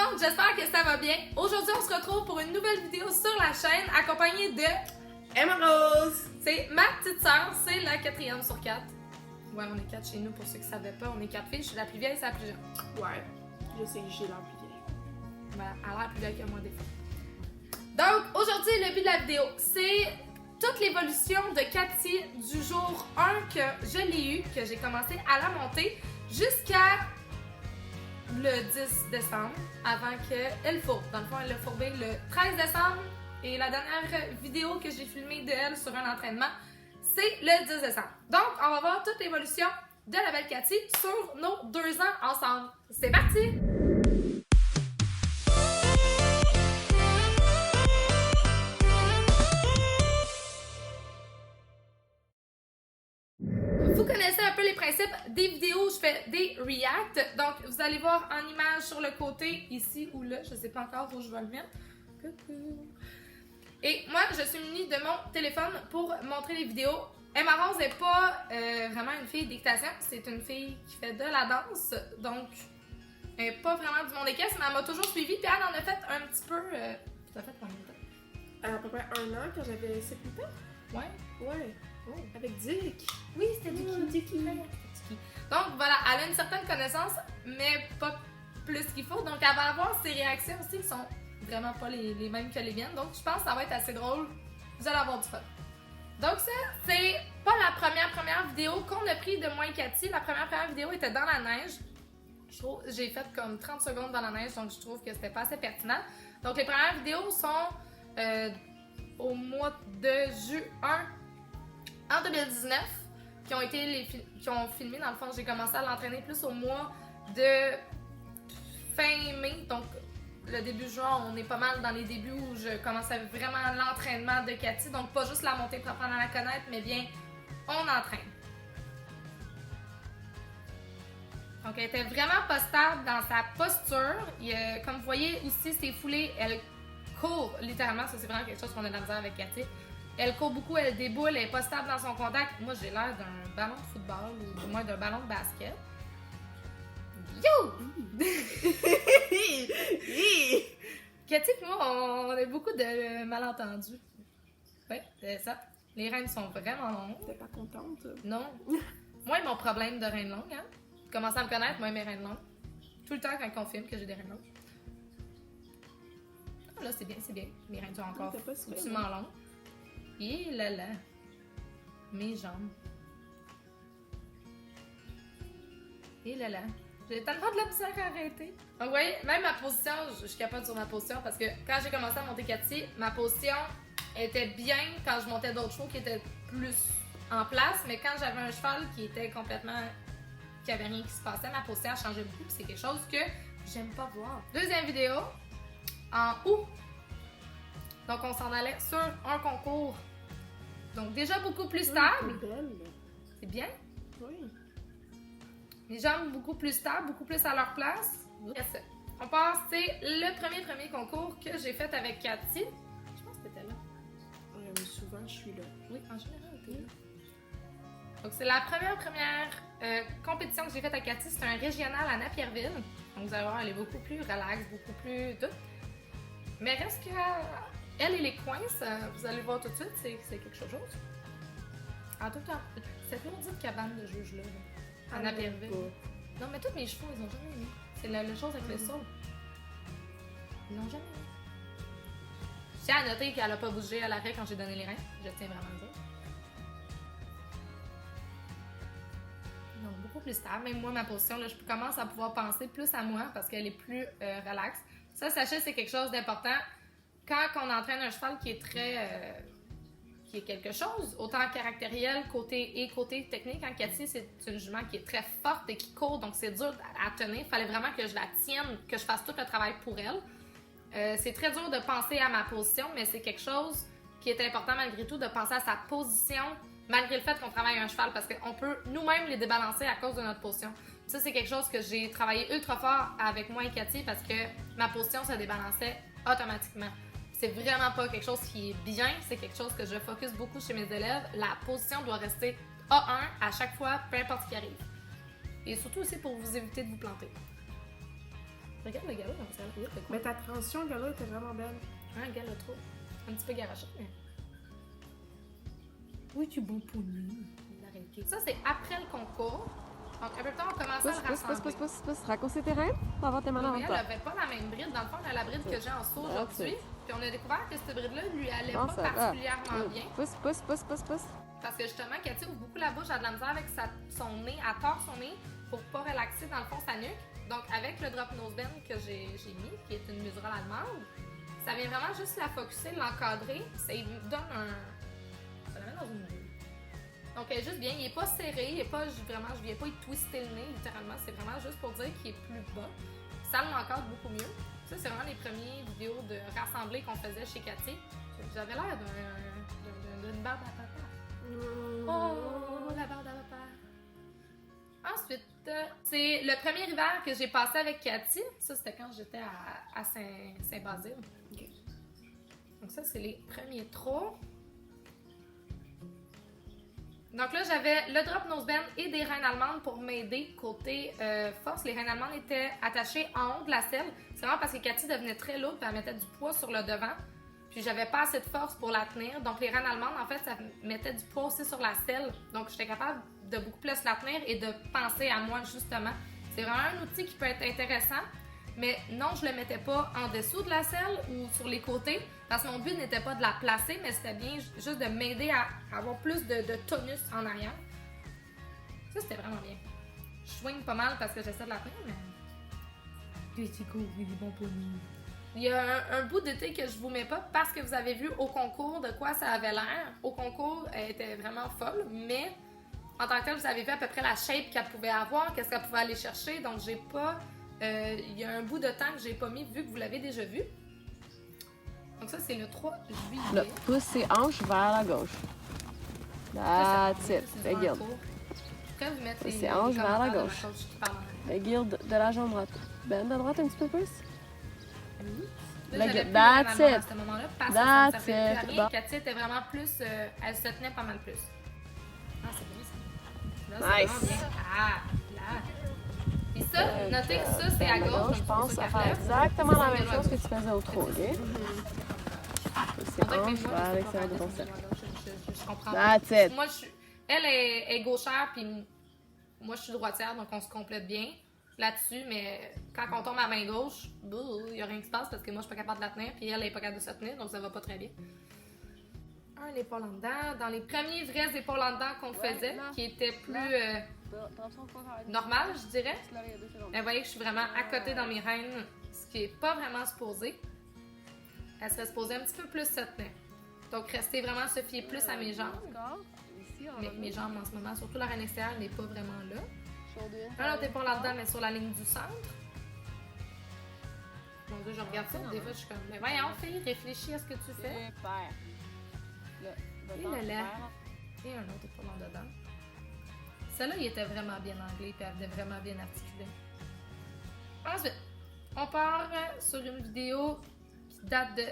monde, j'espère que ça va bien. Aujourd'hui, on se retrouve pour une nouvelle vidéo sur la chaîne, accompagnée de Emma Rose. C'est ma petite sœur, c'est la 4e sur 4. Ouais, on est 4 chez nous, pour ceux qui ne savaient pas, on est 4 filles, je suis la plus vieille, c'est la plus jeune. Ouais, je sais que j'ai l'air plus vieille. Voilà, elle a l'air plus vieille que moi des fois. Donc, aujourd'hui, le but de la vidéo, c'est toute l'évolution de Cathy du jour 1 que je l'ai eu, que j'ai commencé à la monter, jusqu'à le 10 décembre, avant qu'elle fourbe. Dans le fond, elle l'a fourbé le 13 décembre, et la dernière vidéo que j'ai filmée d'elle sur un entraînement, c'est le 10 décembre. Donc, on va voir toute l'évolution de la belle Cathy sur nos 2 ans ensemble. C'est parti! Vous connaissez un peu les principes des vidéos où je fais des reacts. Donc, vous allez voir en image sur le côté, ici ou là, je sais pas encore où je vais le mettre. Coucou! Et moi, je suis munie de mon téléphone pour montrer les vidéos. Emma Rose n'est pas vraiment une fille d'équitation, c'est une fille qui fait de la danse, donc elle n'est pas vraiment du monde équestre, mais elle m'a toujours suivie, puis elle en a fait un petit peu. Ça fait combien de temps? À peu près 1 an quand j'avais 7-8 ans. Ouais. Ouais. Oh. Avec Dick. Oui, c'était Dicky. Donc voilà, elle a une certaine connaissance, mais pas plus qu'il faut, donc elle va avoir ses réactions aussi qui sont vraiment pas les mêmes que les miennes, donc je pense que ça va être assez drôle, vous allez avoir du fun. Donc ça, c'est pas la première vidéo qu'on a pris de moi et Cathy. La première vidéo était dans la neige. J'ai fait comme 30 secondes dans la neige, donc je trouve que c'était pas assez pertinent. Donc les premières vidéos sont au mois de juin en 2019, qui ont filmé. Dans le fond, j'ai commencé à l'entraîner plus au mois de fin mai, donc le début juin, on est pas mal dans les débuts où je commençais vraiment l'entraînement de Cathy. Donc, pas juste la montée pour apprendre à la connaître, mais bien, on entraîne. Donc, elle était vraiment pas stable dans sa posture. Comme vous voyez ici, c'est foulé. Elle court littéralement. Ça, c'est vraiment quelque chose qu'on a de la misère avec Cathy. Elle court beaucoup, elle déboule, elle est pas stable dans son contact. Moi, j'ai l'air d'un ballon de football ou du moins d'un ballon de basket. Yo! Cathy et moi, on a beaucoup de malentendus. Oui, c'est ça. Les reines sont vraiment longues. T'es pas contente? Non. Moi, mon problème de reine longue, hein. Commencez à me connaître, moi, mes reines longues. Tout le temps quand on filme que j'ai des reines longues. Ah, là, c'est bien, c'est bien. Mes reines sont encore foutument longues. Et là là. Mes jambes. Et là là. J'ai tellement de la misère à arrêter. Donc, vous voyez, même ma position, je suis capable sur ma position parce que quand j'ai commencé à monter Cathy, ma position était bien quand je montais d'autres chevaux qui étaient plus en place, mais quand j'avais un cheval qui était complètement. Qui avait rien qui se passait, ma position a changé beaucoup, puis c'est quelque chose que j'aime pas voir. Deuxième vidéo, en août. Donc, on s'en allait sur un concours. Donc, déjà beaucoup plus stable. C'est bien? Oui. Les jambes beaucoup plus stables, beaucoup plus à leur place. Yes. On passe, c'est le premier concours que j'ai fait avec Cathy. Je pense que t'étais là. Souvent, je suis là. Oui, en général, t'es là. Donc, c'est la première compétition que j'ai faite avec Cathy. C'est un régional à Napierville. Donc, vous allez voir, elle est beaucoup plus relax, beaucoup plus douce. Mais reste que elle et les coins, vous allez voir tout de suite, c'est quelque chose. En tout cas, cette maudite cabane de juge-là. À Napierville. Non, mais tous mes chevaux, ils ont jamais aimé. C'est la chose avec le saut. Ils l'ont jamais aimé. Je tiens à noter qu'elle n'a pas bougé à l'arrêt quand j'ai donné les reins. Je tiens vraiment à dire. Donc, beaucoup plus stable. Même moi, ma position, là, je commence à pouvoir penser plus à moi parce qu'elle est plus relaxe. Ça, sachez, c'est quelque chose d'important. Quand on entraîne un cheval qui est très... qui est quelque chose, autant caractériel côté technique. En Cathy, c'est une jument qui est très forte et qui court, donc c'est dur à tenir. Il fallait vraiment que je la tienne, que je fasse tout le travail pour elle. C'est très dur de penser à ma position, mais c'est quelque chose qui est important malgré tout, de penser à sa position, malgré le fait qu'on travaille un cheval, parce qu'on peut nous-mêmes les débalancer à cause de notre position. Ça, c'est quelque chose que j'ai travaillé ultra fort avec moi et Cathy, parce que ma position se débalançait automatiquement. C'est vraiment pas quelque chose qui est bien, c'est quelque chose que je focus beaucoup chez mes élèves. La position doit rester A1 à chaque fois, peu importe ce qui arrive. Et surtout aussi pour vous éviter de vous planter. Regarde le galop, comme ça. Oui, c'est quoi? Mais ta transition, gars-là, était vraiment belle. Un galop trop. Un petit peu garoché, mais... Oui, tu es bon pour nous. Ça, c'est après le concours. Donc, un peu plus tard, on commençait à le rassembler. Pousse. Raccourcis tes reins. On va avoir tes mains Oui, avant elle toi. n'avait pas la même bride. Dans le fond, elle a la bride que j'ai en saut aujourd'hui. it. Puis on a découvert que cette bride-là lui allait Bon, pas ça va. particulièrement bien. Pousse. Parce que justement, Cathy ouvre beaucoup la bouche, elle a de la misère avec son nez, elle tord son nez pour pas relaxer dans le fond sa nuque. Donc avec le drop nose bend que j'ai mis, qui est une muserolle allemande, ça vient vraiment juste la focusser, l'encadrer, ça lui donne un... Ça l'amène dans une bulle. Donc elle est juste bien, il est pas serré, il est pas vraiment, je viens pas y twister le nez littéralement, c'est vraiment juste pour dire qu'il est plus bas. Ça l'encadre beaucoup mieux. Ça c'est vraiment les premières vidéos de rassemblés qu'on faisait chez Cathy. J'avais l'air d'une barbe à papa. Oh, la barbe à papa. Ensuite, c'est le premier hiver que j'ai passé avec Cathy. Ça, c'était quand j'étais à Saint-Basile. Okay. Donc ça, c'est les premiers trous. Donc là, j'avais le drop nose bend et des reines allemandes pour m'aider côté force. Les reines allemandes étaient attachées en haut de la selle. C'est vraiment parce que Cathy devenait très lourde et elle mettait du poids sur le devant. Puis j'avais pas assez de force pour la tenir. Donc les reines allemandes, en fait, ça mettait du poids aussi sur la selle. Donc j'étais capable de beaucoup plus la tenir et de penser à moi, justement. C'est vraiment un outil qui peut être intéressant. Mais non, je le mettais pas en dessous de la selle ou sur les côtés. Parce que mon but n'était pas de la placer, mais c'était bien juste de m'aider à avoir plus de tonus en arrière. Ça, c'était vraiment bien. Je swing pas mal parce que j'essaie de la tenir, mais... Petit coup, il est bon pour nous. Il y a un bout d'été que je vous mets pas parce que vous avez vu au concours de quoi ça avait l'air. Au concours, elle était vraiment folle, mais en tant que tel, vous avez vu à peu près la shape qu'elle pouvait avoir, qu'est-ce qu'elle pouvait aller chercher. Donc, j'ai pas... il y a un bout de temps que j'ai pas mis vu que vous l'avez déjà vu. Donc ça, c'est le 3 juillet. Là, pousse ses hanches vers la gauche. That's it. Regarde. Pourquoi vous mettre C'est hanche vers la commentaires de ma gauche. coach qui parle en anglais? Regarde de la jambe droite. Bend à droite un petit peu plus. Là, j'avais plus That's la maman à it. ce moment-là parce que That's ça ne servait plus à it. rien. Bon. Cathy était vraiment plus... elle se tenait pas mal plus. Ah, c'est bien ça. Là, c'est Nice. vraiment bien. Ah, là. Et ça, notez que ça, c'est à gauche. Je donc pense c'est à pour ça faire qu'elle exactement fait. la C'est même ça, chose que gauche. tu faisais au trou, ok? C'est On dirait que hanche mes vers doigts, l'extérieur du c'est bon pas cercle. gauche, je comprends That's pas. it. Moi, elle est gauchère, puis moi, je suis droitière, donc on se complète bien là-dessus, mais quand on tombe à main gauche, il n'y a rien qui se passe parce que moi, je suis pas capable de la tenir, puis elle est pas capable de se tenir, donc ça va pas très bien. Un épaule en dedans. Dans les premiers vrais épaules en dedans qu'on faisait, qui étaient plus normales, je dirais, vous voyez que je suis vraiment à côté dans mes reines, ce qui est pas vraiment supposé. Elle serait supposée un petit peu plus se tenir. Donc, rester vraiment se fier plus à mes jambes. Mais mes jambes en ce moment, surtout la reine extérieure, n'est pas vraiment là. Un autre épaule là-dedans, mais sur la ligne du centre. Mon Dieu, je regarde ça, des fois je suis comme, mais voyons, fille, réfléchis à ce que tu fais. Et le lait. Et un autre épaule en dedans. Celle-là, il était vraiment bien anglais, puis elle était vraiment bien articulée. Ensuite, on part sur une vidéo qui date de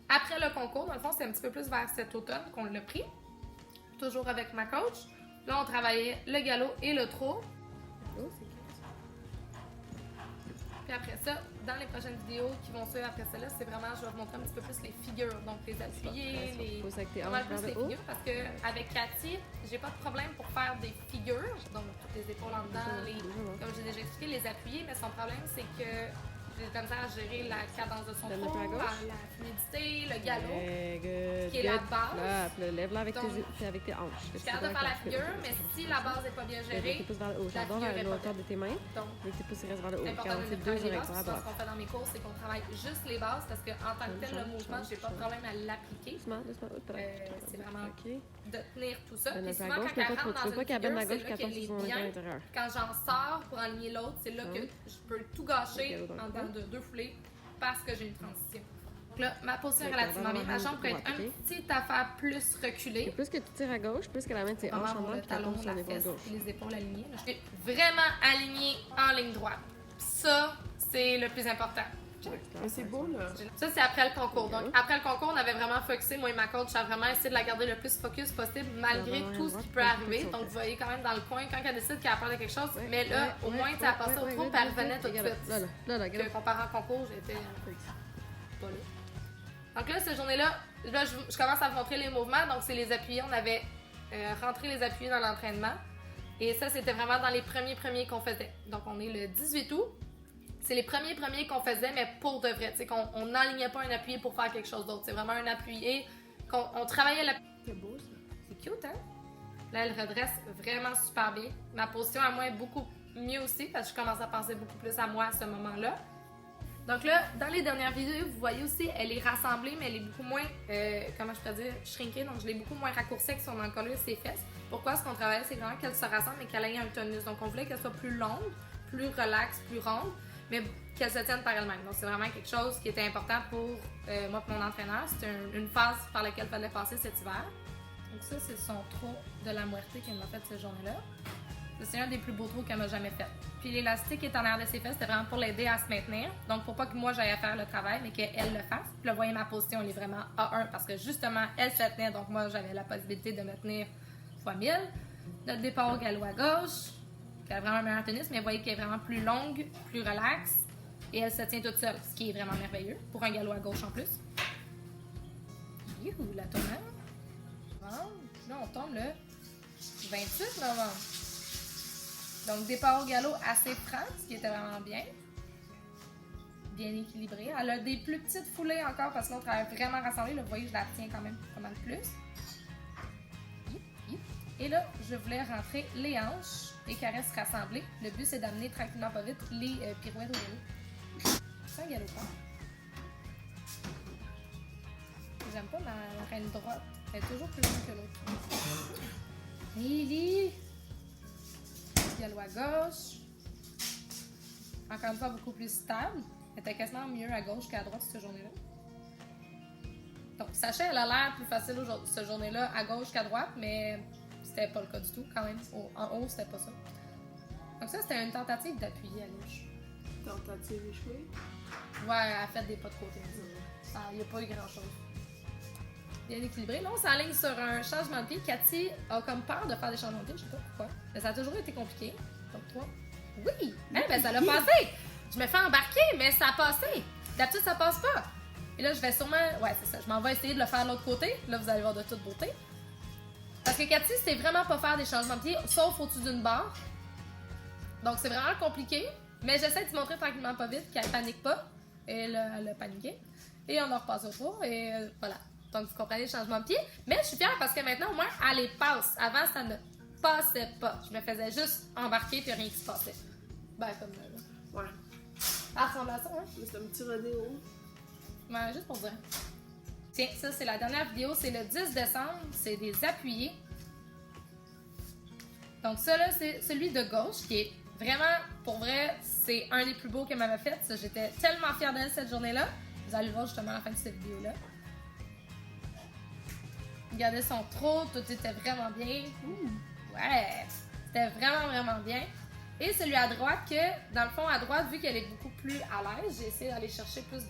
après le concours. Dans le fond, c'est un petit peu plus vers cet automne qu'on l'a pris. Toujours avec ma coach. Là, on travaillait le galop et le trot. Puis après ça, dans les prochaines vidéos qui vont suivre après celle-là, c'est vraiment, je vais vous montrer un petit peu plus les figures. Donc, les appuyés, les... Pousse avec tes Pas mal hanches plus vers les le haut. figures parce qu'avec Cathy, j'ai pas de problème pour faire des figures. Donc, toutes les épaules en dedans, comme j'ai déjà expliqué, les appuyer. Mais son problème, c'est que j'ai comme ça à gérer la cadence de son Donne un peu à trot, gauche. la fluidité, le galop. Très good. qui est la Good. base. Là, lève-la avec Donc, avec tes hanches. Je suis capable de faire la figure, mais si la base n'est pas bien Tes gérée, pouces vers le haut. J'adore figure vers est la pas hauteur de tes mains. donc Et tes pouces restent vers le haut. c'est important Car on de fait travailler deux les bases. directions à Ce droite. qu'on fait dans mes cours, c'est qu'on travaille juste les bases parce qu'en tant que tel, le mouvement, j'ai pas de problème à l'appliquer. Doucement. C'est vraiment OK. de tenir tout ça. Ben, Puis à souvent, gauche, quand elle mais pas trop. rentre Tu veux dans pas une qu'elle benne à figure, gauche c'est là qu'elle tombe qu'elle sur est son épaule à bien. l'intérieur. Quand j'en sors pour aligner l'autre, c'est là que je peux tout gâcher Ok, donc, en dedans de deux foulées parce que j'ai une transition. Donc là, ma position est Ok, relativement on va bien. Ma avoir jambe peut être droite, un ok? petit affaire plus Et reculée. plus que tu tires à gauche, plus qu'elle amène tes Vraiment hanches en avoir bas le et qu'elle talon, tombe sur la l'épaule fesse gauche. et les épaules alignées. Je suis vraiment alignée en ligne droite. Ça, c'est le plus important. Mais c'est beau, là. Ça, c'est après le concours. Donc, après le concours, on avait vraiment focusé, moi et ma coach, à vraiment essayer de la garder le plus focus possible, malgré tout ce qui peut arriver. Donc, vous voyez quand même dans le coin, quand elle décide qu'elle a peur de quelque chose, mais là, au moins, tu as passé au trou, puis elle revenait tout de suite. Que comparé en concours, j'étais pas là. Donc là, cette journée-là, là, je commence à vous montrer les mouvements. Donc, c'est les appuyés. On avait rentré les appuyés dans l'entraînement. Et ça, c'était vraiment dans les premiers qu'on faisait. Donc, on est le 18 août. C'est les premiers qu'on faisait, mais pour de vrai. Tu sais, qu'on n'alignait pas un appuyé pour faire quelque chose d'autre. C'est vraiment un appuyé qu'on travaillait la... C'est beau, ça. C'est cute, hein? Là, elle redresse vraiment super bien. Ma position à moi est beaucoup mieux aussi parce que je commence à penser beaucoup plus à moi à ce moment-là. Donc là, dans les dernières vidéos, vous voyez aussi, elle est rassemblée, mais elle est beaucoup moins, comment je peux dire, shrinkée. Donc, je l'ai beaucoup moins raccourcie avec son encolure ses fesses. Pourquoi ce qu'on travaillait, c'est vraiment qu'elle se rassemble et qu'elle ait un tonus. Donc, on voulait qu'elle soit plus longue, plus relaxe, plus ronde, mais qu'elle se tienne par elle-même. Donc, c'est vraiment quelque chose qui était important pour moi et mon entraîneur. C'était une phase par laquelle il fallait passer cet hiver. Donc, ça, c'est son trou de la muerte qu'elle m'a fait cette journée-là. C'est un des plus beaux trous qu'elle m'a jamais fait. Puis l'élastique est en arrière de ses fesses, c'était vraiment pour l'aider à se maintenir. Donc pour pas que moi j'aille à faire le travail, mais qu'elle le fasse. Puis là, vous voyez ma position, elle est vraiment A1 parce que justement, elle se tenait, donc moi j'avais la possibilité de me tenir fois 1000. Notre départ au galop à gauche, qui a vraiment un meilleur tennis, mais vous voyez qu'elle est vraiment plus longue, plus relaxe. Et elle se tient toute seule, ce qui est vraiment merveilleux pour un galop à gauche en plus. Youhou, la tournante. Là, on tombe le 28 novembre. Donc, départ au galop assez franc, ce qui était vraiment bien. Bien équilibré. Elle a des plus petites foulées encore parce que l'autre elle est vraiment rassemblée. Là, vous voyez, je la tiens quand même pas mal plus. Et là, je voulais rentrer les hanches et caresses rassemblées. Le but, c'est d'amener tranquillement pas vite les pirouettes au galop. C'est un galop pas. J'aime pas ma reine droite. Elle est toujours plus longue que l'autre. Lily! Galop à gauche. Encore une fois, beaucoup plus stable. Elle était quasiment mieux à gauche qu'à droite cette journée-là. Donc, sachez, elle a l'air plus facile cette journée-là à gauche qu'à droite, mais c'était pas le cas du tout quand même. En haut, c'était pas ça. Donc ça, c'était une tentative d'appuyer à gauche. Tentative échouée? Ouais, elle a fait des pas de côté. Il n'y a pas eu grand-chose. Bien équilibré. Là, on s'enligne sur un changement de pied. Cathy a comme peur de faire des changements de pied, je sais pas pourquoi. Mais ça a toujours été compliqué. Donc, toi. Oui! Hein, ben, ça l'a passé! Je me fais embarquer, mais ça a passé! D'habitude, ça passe pas! Et là, je vais sûrement. Ouais, c'est ça. Je m'en vais essayer de le faire de l'autre côté. Là, vous allez voir de toute beauté. Parce que Cathy, c'était vraiment pas faire des changements de pied, sauf au-dessus d'une barre. Donc, c'est vraiment compliqué. Mais j'essaie de te montrer tranquillement pas vite qu'elle panique pas. Et là, elle a paniqué. Et on en repasse au tour. Et voilà. Donc, vous comprenez le changement de pied. Mais je suis fière parce que maintenant, au moins, elle les passe. Avant, ça ne passait pas. Je me faisais juste embarquer puis rien qui se passait. Ben, comme là. Ouais. Elle ressemble à ça, hein? C'est un petit rodéo. Ben, juste pour dire. Tiens, ça, c'est la dernière vidéo. C'est le 10 décembre. C'est des appuyés. Donc, ça, là, c'est celui de gauche qui est vraiment, pour vrai, c'est un des plus beaux qu'elle m'avait fait. J'étais tellement fière d'elle cette journée-là. Vous allez le voir justement à la fin de cette vidéo-là. Regardez son trot, tout était vraiment bien. Ouais, c'était vraiment, vraiment bien. Et celui à droite, que dans le fond, à droite, vu qu'elle est beaucoup plus à l'aise, j'ai essayé d'aller chercher plus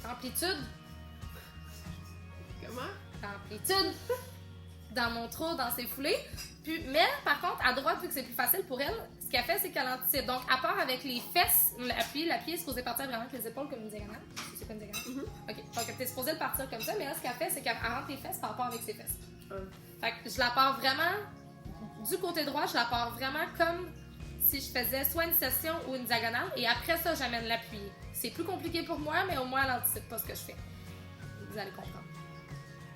d'amplitude. Comment? D'amplitude dans mon trot, dans ses foulées. Puis, mais par contre, à droite, vu que c'est plus facile pour elle, ce qu'elle fait, c'est qu'elle anticipe. Donc, à part avec les fesses, l'appui est supposé partir vraiment avec les épaules comme une diagonale. C'est comme une diagonale? OK. Donc, t'es supposé le partir comme ça, mais là, ce qu'elle fait, c'est qu'elle rentre les fesses par rapport avec ses fesses. Fait que je la pars vraiment du côté droit, je la pars vraiment comme si je faisais soit une session ou une diagonale, et après ça, j'amène l'appui. C'est plus compliqué pour moi, mais au moins, elle n'anticipe pas ce que je fais. Vous allez comprendre.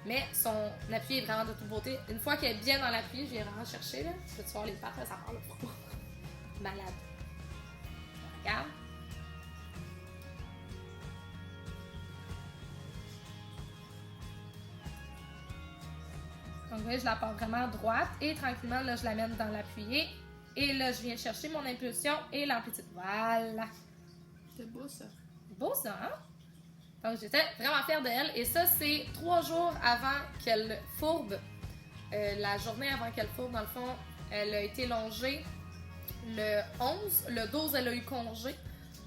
Mais son appui est vraiment de toute beauté. Une fois qu'elle est bien dans l'appui, je viens vraiment chercher, là. Je peux te voir les pattes, là, ça part le fou. Malade. Regarde. Donc, oui, je la pars vraiment droite. Et tranquillement, là, je l'amène dans l'appuyé. Et là, je viens chercher mon impulsion et l'amplitude. Voilà. C'est beau, ça. Beau, ça, hein? Donc, j'étais vraiment fière d'elle. Et ça, c'est 3 jours avant qu'elle fourbe. La journée avant qu'elle fourbe, dans le fond, elle a été longée le 11. Le 12, elle a eu congé.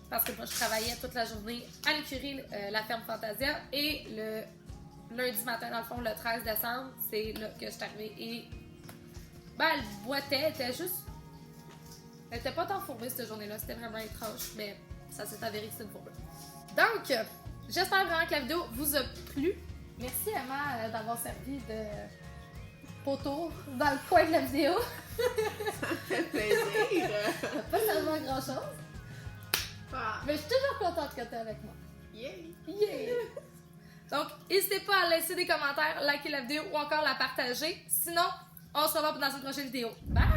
parce que moi, je travaillais toute la journée à l'écurie La Ferme Fantasia. Et le lundi matin, dans le fond, le 13 décembre, c'est là que je suis arrivée. Et ben, elle boitait, elle était juste... Elle était pas tant fourbée cette journée-là, c'était vraiment étrange, mais ça s'est avéré que c'était une fourbe. Donc, j'espère vraiment que la vidéo vous a plu. Merci Emma d'avoir servi de poteau dans le coin de la vidéo. Ça me fait plaisir. Pas tellement grand-chose, Ah, mais je suis toujours contente que tu es avec moi. yay! Yeah! Donc, n'hésitez pas à laisser des commentaires, liker la vidéo ou encore la partager. Sinon, on se revoit dans une prochaine vidéo. Bye!